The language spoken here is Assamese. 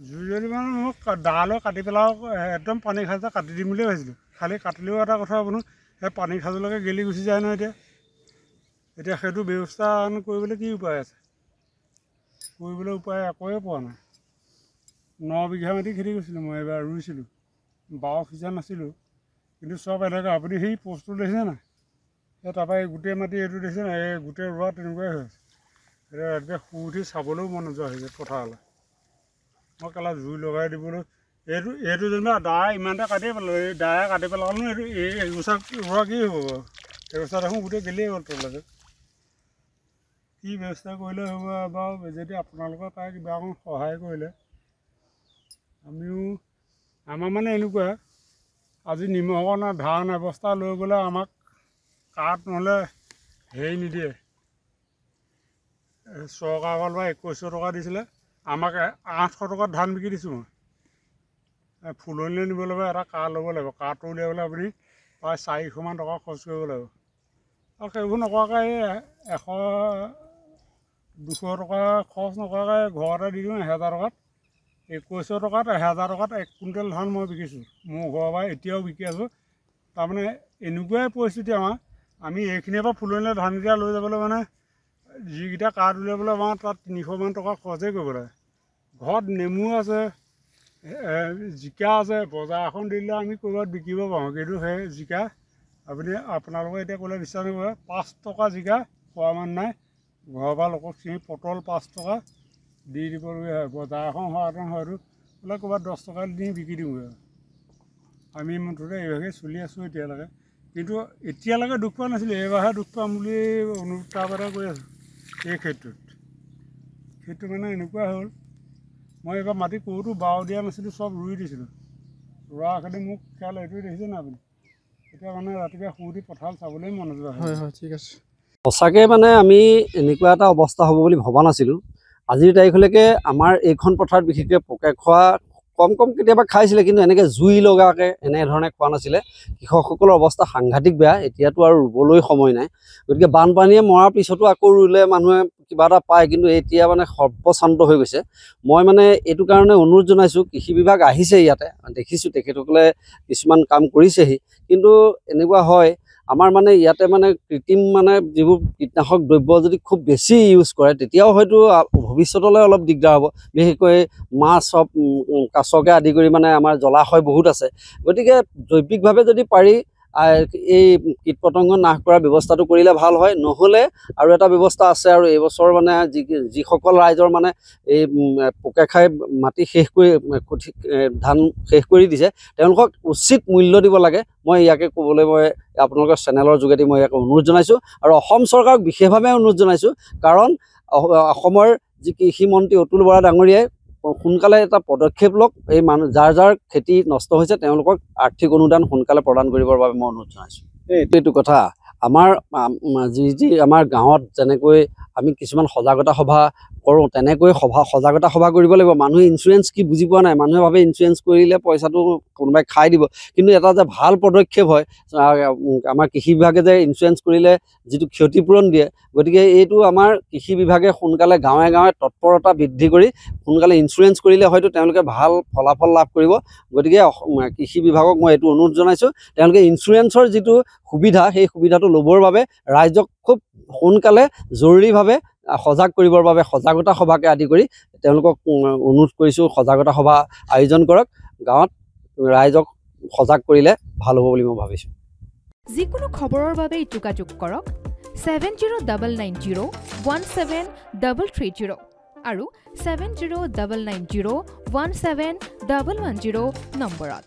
জুই জ্বলি মানে মোক ডালৈ কাটি পেলাওঁ একদম পানী খাজা কাটি দিম বুলিয়ে ভাবিছিলোঁ খালি কাটিলেও এটা কথা আপোনাৰ সেই পানী খাজলৈকে গেলি গুচি যায় নহয় এতিয়া সেইটো ব্যৱস্থা কৰিবলৈ কি উপায় আছে কৰিবলৈ উপায় একোৱে পোৱা নাই 9 বিঘা মাটি খেতি কৰিছিলোঁ মই এবাৰ ৰুইছিলোঁ 12 সিজা নাছিলোঁ কিন্তু চব এনেকৈ আপুনি সেই পোষ্টটো দেখিছে নাই সেই তাৰপৰা এই গোটেই মাটি এইটো দেখিছে নাই এই গোটেই ৰোৱা তেনেকুৱাই হৈ আছে এতিয়া ৰাতিপুৱা শুই উঠি চাবলৈও মন নোযোৱা হৈছে পথাৰলৈ মই কেলা জুই লগাই দিবলৈ এইটো যেনিবা দাই ইমানটা কাটিয়ে পেলালোঁ এই দায়ে কাটি পেলালোঁ এইটো এই গছাক ৰোৱা কি হ'ব বাৰু এই গছা দেখোন গোটেই গেলিয়ে গ'ল তললৈকে কি ব্যৱস্থা কৰিলে হ'ব বাৰু যদি আপোনালোকৰ তাৰ কিবা অকণ সহায় কৰিলে আমাৰ মানে এনেকুৱা আজি নিমখৰ ধান অৱস্থা লৈ গ'লে আমাক কাঠ নহ'লে হেৰি নিদিয়ে চৰকাৰৰ ফালৰ পৰা 2100 টকা দিছিলে আমাক 800 টকাত ধান বিকি দিছোঁ মই ফুলনিলৈ নিবলৈ হ'লে এটা কাঠ ল'ব লাগিব কাঠটো উলিয়াবলৈ আপুনি প্ৰায় 400 মান টকা খৰচ কৰিব লাগিব আৰু সেইবোৰ নকৰাকৈ এই 100-200 টকা খৰচ নকৰাকৈ ঘৰতে দি দিওঁ 1000 টকাত 2100 টকাত 1000 টকাত 1 কুইণ্টেল ধান মই বিকিছোঁ মোৰ ঘৰৰ পৰা এতিয়াও বিকি আছোঁ তাৰমানে এনেকুৱাই পৰিস্থিতি আমি এইখিনিৰ পৰা ফুলনিলৈ ধানকেইটা লৈ যাবলৈ মানে যিকেইটা কাঠ উলিয়াবলৈ আমাৰ তাত 300 মান টকা খৰচেই কৰিব লাগে ঘৰত নেমু আছে জিকা আছে বজাৰ এখন দিলে আমি ক'ৰবাত বিকিব পাৰোঁ কিন্তু সেই জিকা আপোনালোকে এতিয়া ক'লে বিশ্বাস নকৰে 5 টকা জিকা খোৱা মান নাই ঘৰৰ পৰা লোকক চিঙি পটল 5 টকা দি দিবলগীয়া হয় বজাৰ এখন হোৱাহেঁতেন হয়তো বোলে ক'ৰবাত 10 টকা দি বিকি দিওঁগৈ আমি মুঠতে এইভাগে চলি আছোঁ এতিয়ালৈকে কিন্তু এতিয়ালৈকে দুখ পোৱা নাছিলোঁ এইবাৰহে দুখ পাম বুলি অনুতাপ এটা কৰি আছোঁ এই ক্ষেত্ৰত মানে এনেকুৱা হ'ল মই এইবাৰ মাটি ক'তো বাও দিয়া নাছিলোঁ চব ৰুই দিছিলোঁ ৰোৱা খালি মোক খেয়াল এইটোৱে দেখিছে নাই আপুনি এতিয়া মানে ৰাতিপুৱা শুই উঠি পথাৰ চাবলৈ মন নোযোৱা হয় ঠিক আছে সঁচাকৈ মানে আমি এনেকুৱা এটা অৱস্থা হ'ব বুলি ভবা নাছিলোঁ আজিৰ তাৰিখলৈকে আমাৰ এইখন পথাৰত বিশেষকৈ পোকে খোৱা কম কেতিয়াবা খাইছিলে কিন্তু এনেকৈ জুই লগাকৈ এনেধৰণে খোৱা নাছিলে কৃষকসকলৰ অৱস্থা সাংঘাতিক বেয়া এতিয়াতো আৰু ৰুবলৈ সময় নাই গতিকে বানপানীয়ে মৰাৰ পিছতো আকৌ ৰুলে মানুহে কিবা এটা পায় কিন্তু এতিয়া মানে সৰ্বশান্ত হৈ গৈছে মই মানে এইটো কাৰণে অনুৰোধ জনাইছোঁ কৃষি বিভাগ আহিছে ইয়াতে দেখিছোঁ তেখেতসকলে কিছুমান কাম কৰিছেহি কিন্তু এনেকুৱা হয় আমাৰ মানে ইয়াতে মানে কৃত্ৰিম মানে যিবোৰ কীটনাশক দ্ৰব্য যদি খুব বেছি ইউজ কৰে তেতিয়াও হয়তো ভৱিষ্যতলৈ অলপ দিগদাৰ হ'ব বিশেষকৈ মাছ হওক কাছকে আদি কৰি মানে আমাৰ জলাশয় বহুত আছে গতিকে জৈৱিকভাৱে যদি পাৰি এই কীট পতংগ নাশ কৰাৰ ব্যৱস্থাটো কৰিলে ভাল হয় নহ'লে আৰু এটা ব্যৱস্থা আছে আৰু এইবছৰ মানে যিসকল ৰাইজৰ মানে এই পোকে খাই মাটি শেষ কৰি ধান শেষ কৰি দিছে তেওঁলোকক উচিত মূল্য দিব লাগে মই ইয়াকে ক'বলৈ মই আপোনালোকৰ চেনেলৰ যোগেদি মই ইয়াকে অনুৰোধ জনাইছোঁ আৰু অসম চৰকাৰক বিশেষভাৱে অনুৰোধ জনাইছোঁ কাৰণ অসমৰ যি কৃষি মন্ত্ৰী অতুল বৰা ডাঙৰীয়াই সোনকালে এটা পদক্ষেপ লওক এই মানুহ যাৰ খেতি নষ্ট হৈছে তেওঁলোকক আৰ্থিক অনুদান সোনকালে প্ৰদান কৰিবৰ বাবে মই অনুৰোধ জনাইছোঁ এইটো কথা আমাৰ আমাৰ গাঁৱত যেনেকৈ আমি কিছুমান সজাগতা সভা কৰোঁ তেনেকৈ সজাগতা সভা কৰিব লাগিব মানুহে ইঞ্চুৰেঞ্চ কি বুজি পোৱা নাই মানুহে ভাবে ইঞ্চুৰেঞ্চ কৰিলে পইচাটো কোনোবাই খাই দিব কিন্তু এটা যে ভাল পদক্ষেপ হয় আমাৰ কৃষি বিভাগে যে ইঞ্চুৰেঞ্চ কৰিলে যিটো ক্ষতিপূৰণ দিয়ে গতিকে এইটো আমাৰ কৃষি বিভাগে সোনকালে গাঁৱে গাঁৱে তৎপৰতা বৃদ্ধি কৰি সোনকালে ইঞ্চুৰেঞ্চ কৰিলে হয়তো তেওঁলোকে ভাল ফলাফল লাভ কৰিব গতিকে কৃষি বিভাগক মই এইটো অনুৰোধ জনাইছোঁ তেওঁলোকে ইঞ্চুৰেঞ্চৰ যিটো সুবিধা সেই সুবিধাটো ল'বৰ বাবে ৰাইজক খুব সোনকালে জৰুৰীভাৱে সজাগ কৰিবৰ বাবে সজাগতা সভাকে আদি কৰি তেওঁলোকক অনুৰোধ কৰিছোঁ সজাগতা সভা আয়োজন কৰক গাঁৱত ৰাইজক সজাগ কৰিলে ভাল হ'ব বুলি মই ভাবিছোঁ যিকোনো খবৰৰ বাবে যোগাযোগ কৰক 7099017330 আৰু 7099017110 নম্বৰত